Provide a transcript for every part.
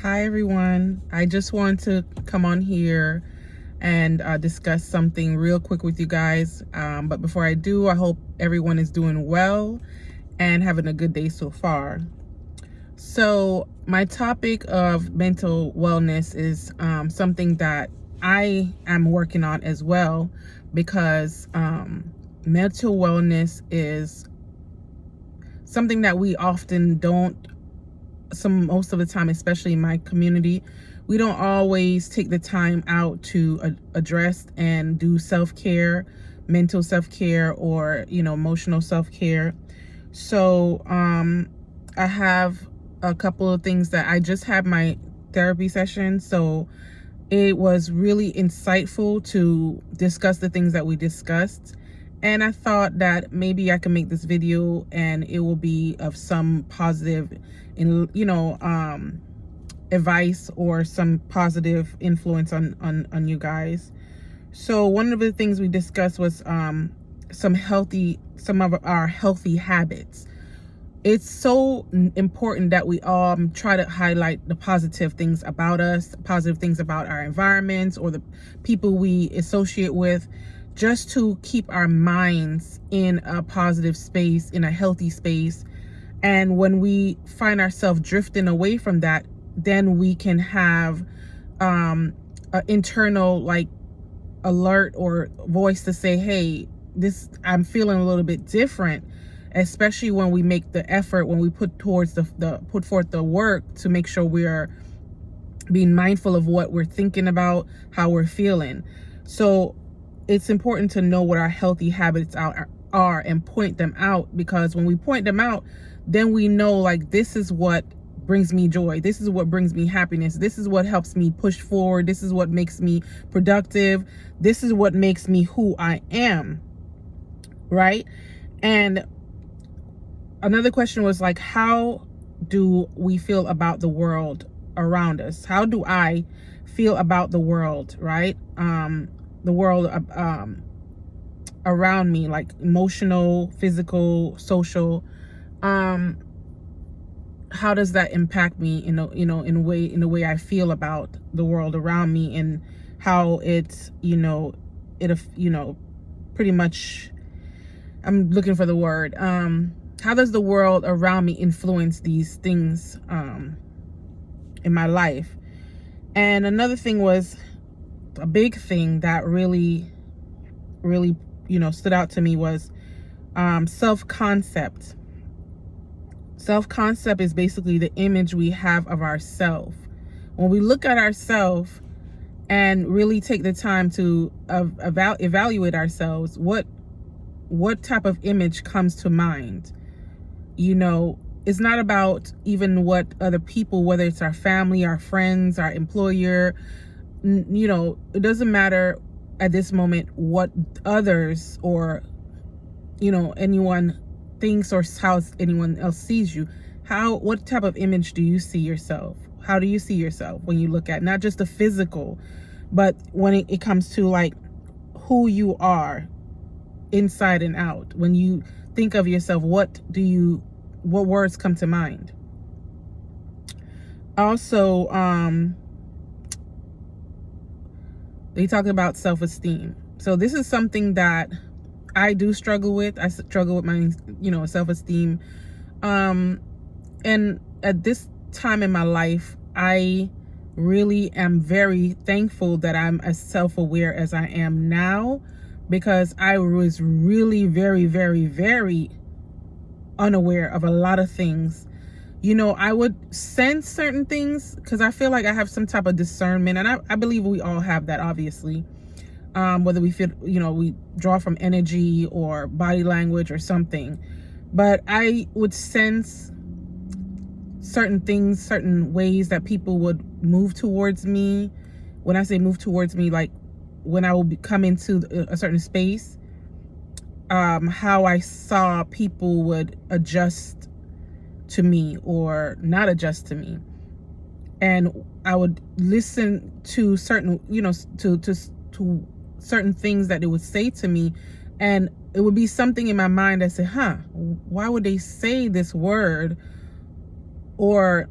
Hi everyone. I just want to come on here and discuss something real quick with you guys. But before I do, I hope everyone is doing well and having a good day so far. So my topic of mental wellness is something that I am working on as well, because mental wellness is something that we often don't, most of the time, especially in my community, we don't always take the time out to address and do self-care, mental self-care, or emotional self-care. So I have a couple of things that I just had my therapy session, so it was really insightful to discuss the things that we discussed. And I thought that maybe I can make this video and it will be of some positive advice or some positive influence on you guys. So one of the things we discussed was some of our healthy habits. It's so important that we try to highlight the positive things about us, positive things about our environments or the people we associate with, just to keep our minds in a positive space, in a healthy space. And when we find ourselves drifting away from that, then we can have an internal alert or voice to say, hey, I'm feeling a little bit different. Especially when we make the effort, when we put forth the work to make sure we are being mindful of what we're thinking about, how we're feeling. So it's important to know what our healthy habits are and point them out, because when we point them out, then we know, this is what brings me joy, this is what brings me happiness, this is what helps me push forward, this is what makes me productive, this is what makes me who I am, right? And another question was how do we feel about the world around us? How do I feel about the world, right? The world around me, like emotional, physical, social. How does that impact me in the way I feel about the world around me, and how it's pretty much, I'm looking for the word, how does the world around me influence these things in my life? And another thing was, a big thing that really stood out to me was self-concept. Self-concept is basically the image we have of ourselves. When we look at ourselves and really take the time to evaluate ourselves, what type of image comes to mind? It's not about even what other people, whether it's our family, our friends, our employer, it doesn't matter at this moment what others or anyone thinks or how anyone else sees you. What type of image do you see yourself? How do you see yourself when you look at not just the physical, but when it comes to who you are inside and out? When you think of yourself, what words come to mind? Also, they talk about self-esteem. So this is something that I do struggle with. I struggle with my self-esteem, and at this time in my life, I really am very thankful that I'm as self-aware as I am now, because I was really very, very, very unaware of a lot of things. I would sense certain things because I feel like I have some type of discernment, and I believe we all have that, obviously. Whether we feel, we draw from energy or body language or something. But I would sense certain things, certain ways that people would move towards me. When I say move towards me, when I would come into a certain space, how I saw people would adjust to me or not adjust to me. And I would listen to certain, to certain things that they would say to me, and it would be something in my mind that said, why would they say this word? Or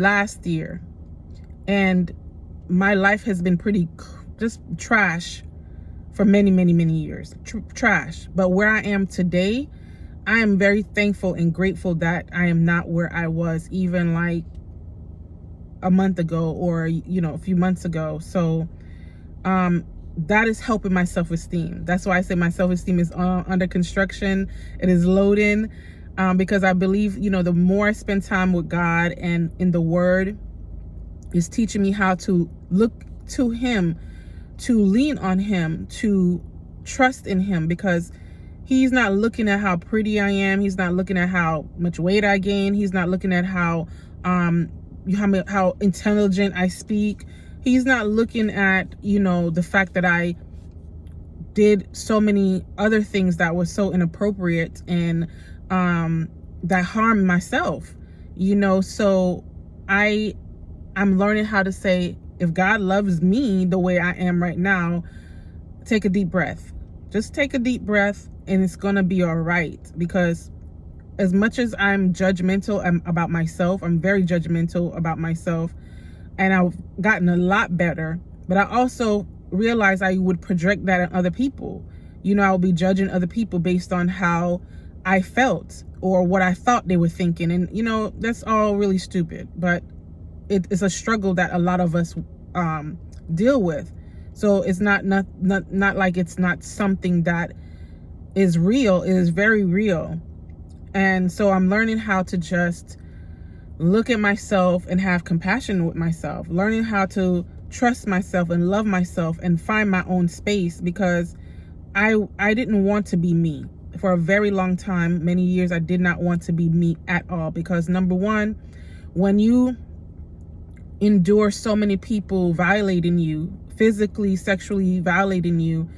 last year, and my life has been pretty just trash for many, many, many years. Trash. But where I am today, I am very thankful and grateful that I am not where I was even like a month ago, or a few months ago. So that is helping my self-esteem. That's why I say my self-esteem is under construction. It is loading, because I believe, the more I spend time with God and in the Word, is teaching me how to look to Him, to lean on Him, to trust in Him, because He's not looking at how pretty I am. He's not looking at how much weight I gain. He's not looking at how intelligent I speak. He's not looking at, the fact that I did so many other things that was so inappropriate and that harmed myself, So I'm learning how to say, if God loves me the way I am right now, take a deep breath. Just take a deep breath, and it's going to be all right. Because as much as I'm judgmental about myself, I'm very judgmental about myself, and I've gotten a lot better, but I also realized I would project that on other people. I'll be judging other people based on how I felt or what I thought they were thinking. And, that's all really stupid, but it is a struggle that a lot of us deal with. So it's not like it's not something that is real. It is very real. And so I'm learning how to just look at myself and have compassion with myself, learning how to trust myself and love myself and find my own space, because I didn't want to be me. For a very long time, many years, I did not want to be me at all, because number one, when you endure so many people violating you, physically, sexually violating you,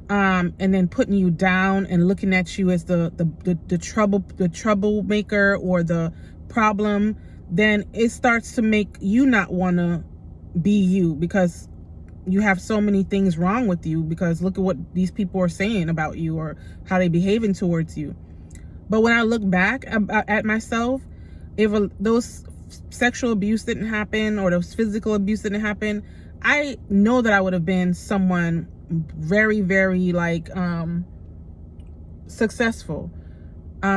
and then putting you down and looking at you as the troublemaker or the problem, then it starts to make you not want to be you, because you have so many things wrong with you, because look at what these people are saying about you or how they behaving towards you. But when I look back at myself, if those sexual abuse didn't happen or those physical abuse didn't happen, I know that I would have been someone very, very successful,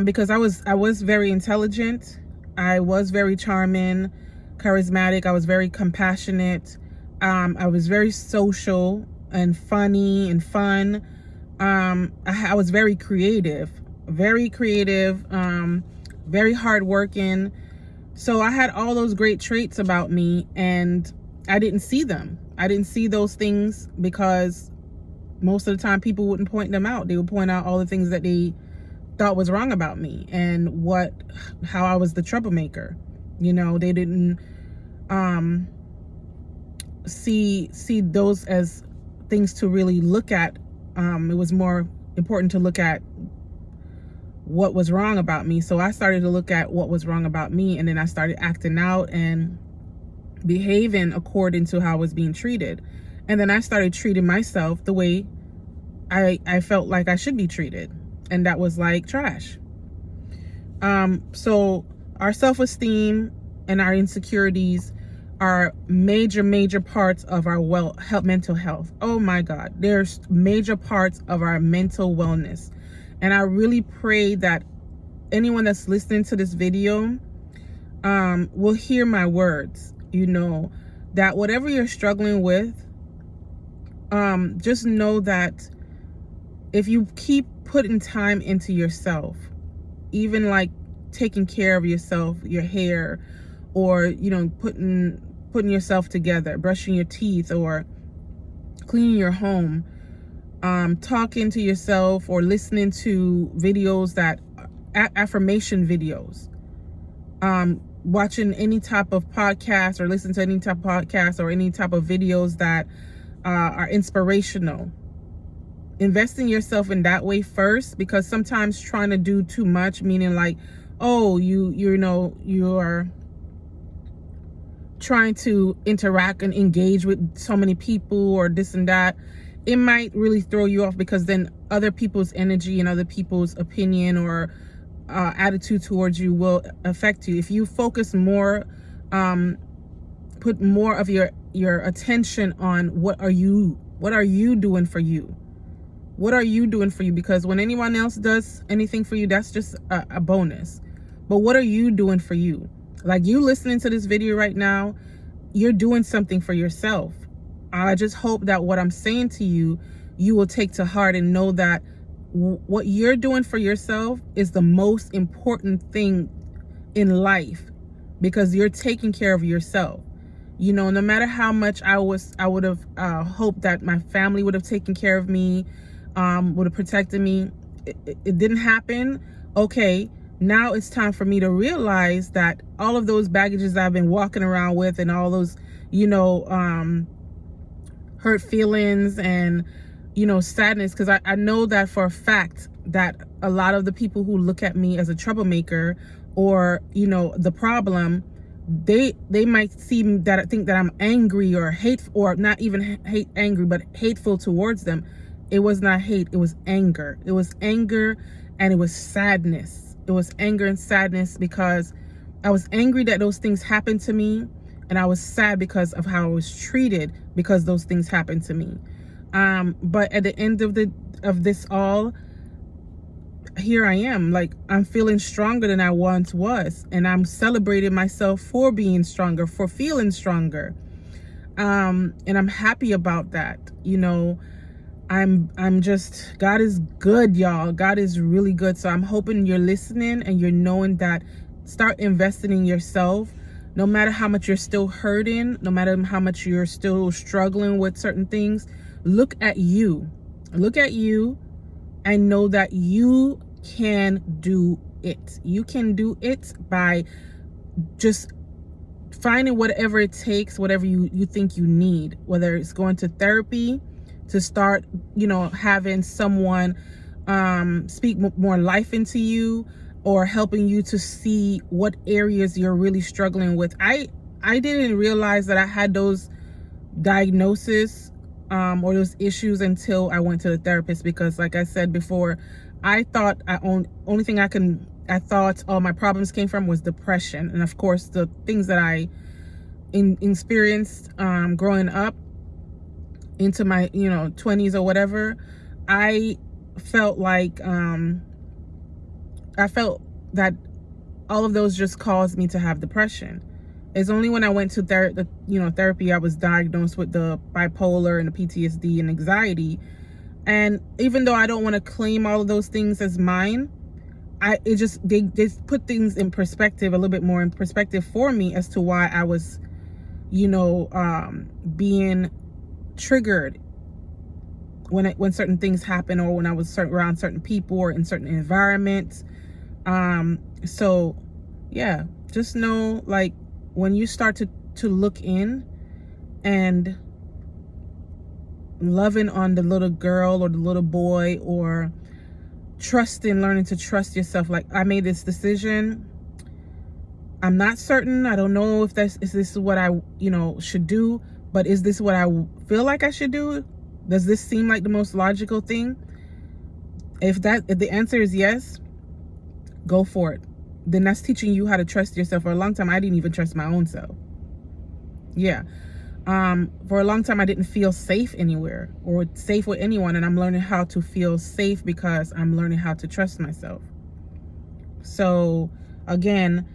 because I was very intelligent. I was very charming, charismatic. I was very compassionate. I was very social and funny and fun. I was very creative, very hardworking. So I had all those great traits about me, and I didn't see them. I didn't see those things because most of the time people wouldn't point them out. They would point out all the things that they thought was wrong about me and how I was the troublemaker. They didn't see those as things to really look at. It was more important to look at what was wrong about me. So I started to look at what was wrong about me, and then I started acting out and behaving according to how I was being treated. And then I started treating myself the way I felt like I should be treated, and that was like trash. So our self-esteem and our insecurities are major parts of our mental health. Oh my God, there's major parts of our mental wellness. And I really pray that anyone that's listening to this video will hear my words, that whatever you're struggling with, just know that if you keep putting time into yourself, even like taking care of yourself, your hair, or, putting yourself together, brushing your teeth, or cleaning your home, talking to yourself, or listening to videos that affirmation videos, watching any type of podcast or listen to any type of podcast or any type of videos that are inspirational. Invest in yourself in that way first, because sometimes trying to do too much, meaning like, oh, you're trying to interact and engage with so many people or this and that, it might really throw you off, because then other people's energy and other people's opinion or attitude towards you will affect you. If you focus more put more of your attention on what are you doing for you. What are you doing for you? Because when anyone else does anything for you, that's just a bonus. But what are you doing for you? Like, you listening to this video right now, you're doing something for yourself. I just hope that what I'm saying to you, you will take to heart and know that what you're doing for yourself is the most important thing in life, because you're taking care of yourself. You know, no matter how much I would have hoped that my family would have taken care of me, would have protected me. It didn't happen. Okay, now it's time for me to realize that all of those baggages I've been walking around with, and all those, you know, hurt feelings and, you know, sadness, because I know that for a fact that a lot of the people who look at me as a troublemaker, or, you know, the problem, they might see that, I think that I'm angry or hateful, or not even angry, but hateful towards them. It was not hate, it was anger. It was anger, and it was sadness. It was anger and sadness, because I was angry that those things happened to me, and I was sad because of how I was treated because those things happened to me. But at the end of this all, here I am. Like, I'm feeling stronger than I once was, and I'm celebrating myself for being stronger, for feeling stronger. And I'm happy about that. You know, I'm just, God is good, y'all. God is really good. So I'm hoping you're listening and you're knowing that, start investing in yourself. No matter how much you're still hurting, no matter how much you're still struggling with certain things, look at you. Look at you and know that you can do it. You can do it by just finding whatever it takes, whatever you think you need, whether it's going to therapy to start, you know, having someone speak more life into you, or helping you to see what areas you're really struggling with. I didn't realize that I had those diagnoses or those issues until I went to the therapist, because like I said before, I thought only thing I thought all my problems came from was depression. And of course, the things that I experienced growing up into my, you know, 20s or whatever, I felt like I felt that all of those just caused me to have depression. It's only when I went to therapy, I was diagnosed with the bipolar and the PTSD and anxiety. And even though I don't want to claim all of those things as mine, they put things in perspective, a little bit more in perspective for me, as to why I was, you know, being triggered when certain things happen, or when I was around certain people or in certain environments. So yeah, just know, like, when you start to look in and loving on the little girl or the little boy, or learning to trust yourself. Like, I made this decision. I'm not certain. I don't know if this is what I, you know, should do, but is this what I feel like I should do? Does this seem like the most logical thing? If the answer is yes, go for it. Then that's teaching you how to trust yourself. For a long time, I didn't even trust my own self. Yeah. For a long time, I didn't feel safe anywhere or safe with anyone. And I'm learning how to feel safe, because I'm learning how to trust myself. So again,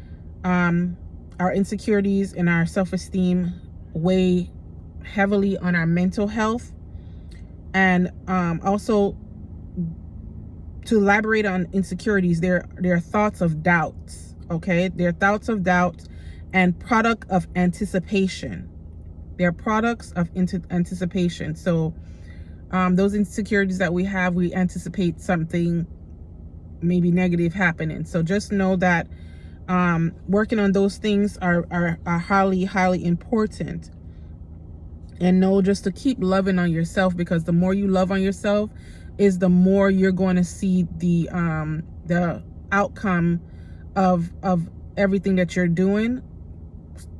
our insecurities and our self-esteem weigh heavily on our mental health. And also, to elaborate on insecurities, they're thoughts of doubts. Okay, they're thoughts of doubt and product of anticipation. They're products of anticipation. So those insecurities that we have, we anticipate something maybe negative happening. So just know that working on those things are highly, highly important. And know just to keep loving on yourself, because the more you love on yourself is the more you're going to see the outcome of everything that you're doing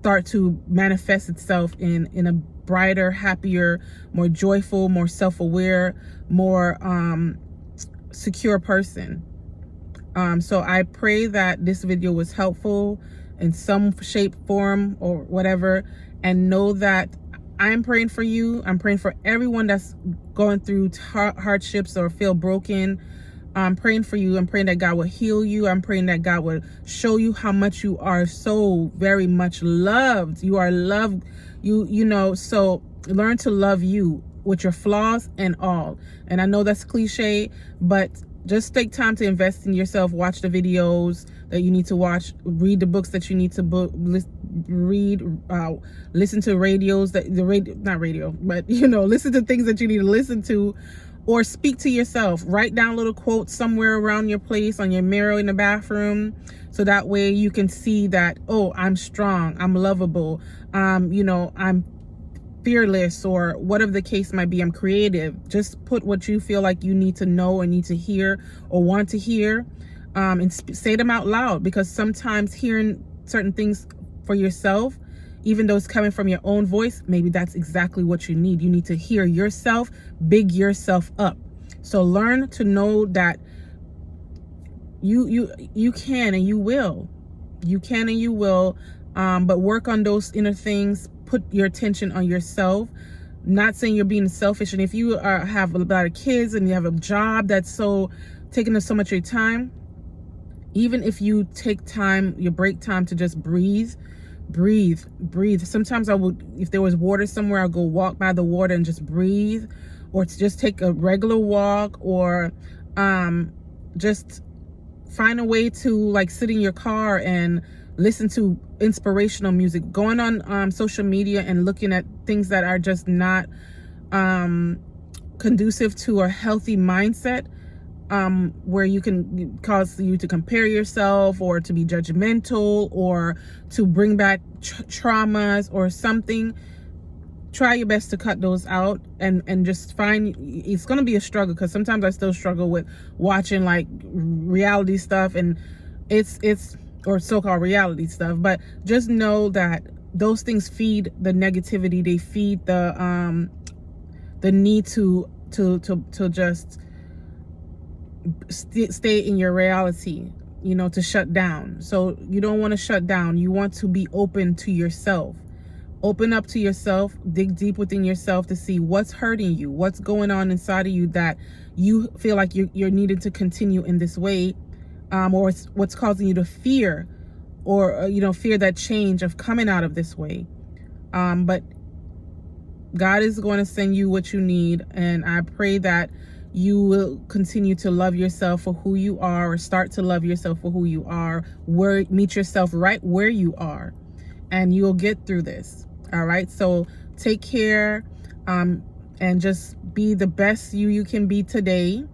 start to manifest itself in a brighter, happier, more joyful, more self-aware, more secure person. So I pray that this video was helpful, in some shape, form, or whatever. And know that I'm praying for you. I'm praying for everyone that's going through hardships or feel broken. I'm praying for you. I'm praying that God will heal you. I'm praying that God will show you how much you are so very much loved. You are loved. So learn to love you with your flaws and all. And I know that's cliche, but just take time to invest in yourself. Watch the videos that you need to watch. Read the books that you need to read. Listen to radios listen to things that you need to listen to, or speak to yourself. Write down little quotes somewhere around your place, on your mirror in the bathroom, so that way you can see that, oh, I'm strong, I'm lovable, I'm fearless, or whatever the case might be. I'm creative. Just put what you feel like you need to know or need to hear or want to hear, and say them out loud, because sometimes hearing certain things for yourself, even though it's coming from your own voice, maybe that's exactly what you need. You need to hear yourself, big yourself up. So learn to know that you can and you will. You can and you will, but work on those inner things. Put your attention on yourself. Not saying you're being selfish, and if you have a lot of kids and you have a job that's taking up so much of your time, even if you take time, your break time, to just breathe. Sometimes if there was water somewhere, I'll go walk by the water and just breathe, or to just take a regular walk, or just find a way to sit in your car and listen to inspirational music. Going on social media and looking at things that are just not conducive to a healthy mindset, where you can cause you to compare yourself, or to be judgmental, or to bring back traumas or something. Try your best to cut those out, and just find, it's going to be a struggle, because sometimes I still struggle with watching reality stuff, and it's or so-called reality stuff. But just know that those things feed the negativity. They feed the need to just stay in your reality, to shut down. So you don't want to shut down. You want to be open to yourself. Open up to yourself. Dig deep within yourself to see what's hurting you, what's going on inside of you that you feel like you're needed to continue in this way, or what's causing you to fear, or fear that change of coming out of this way. But God is going to send you what you need, and I pray that you will continue to love yourself for who you are, or start to love yourself for who you are. Meet yourself right where you are, and you'll get through this. All right. So take care, and just be the best you can be today.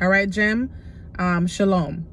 All right, Jem. Shalom.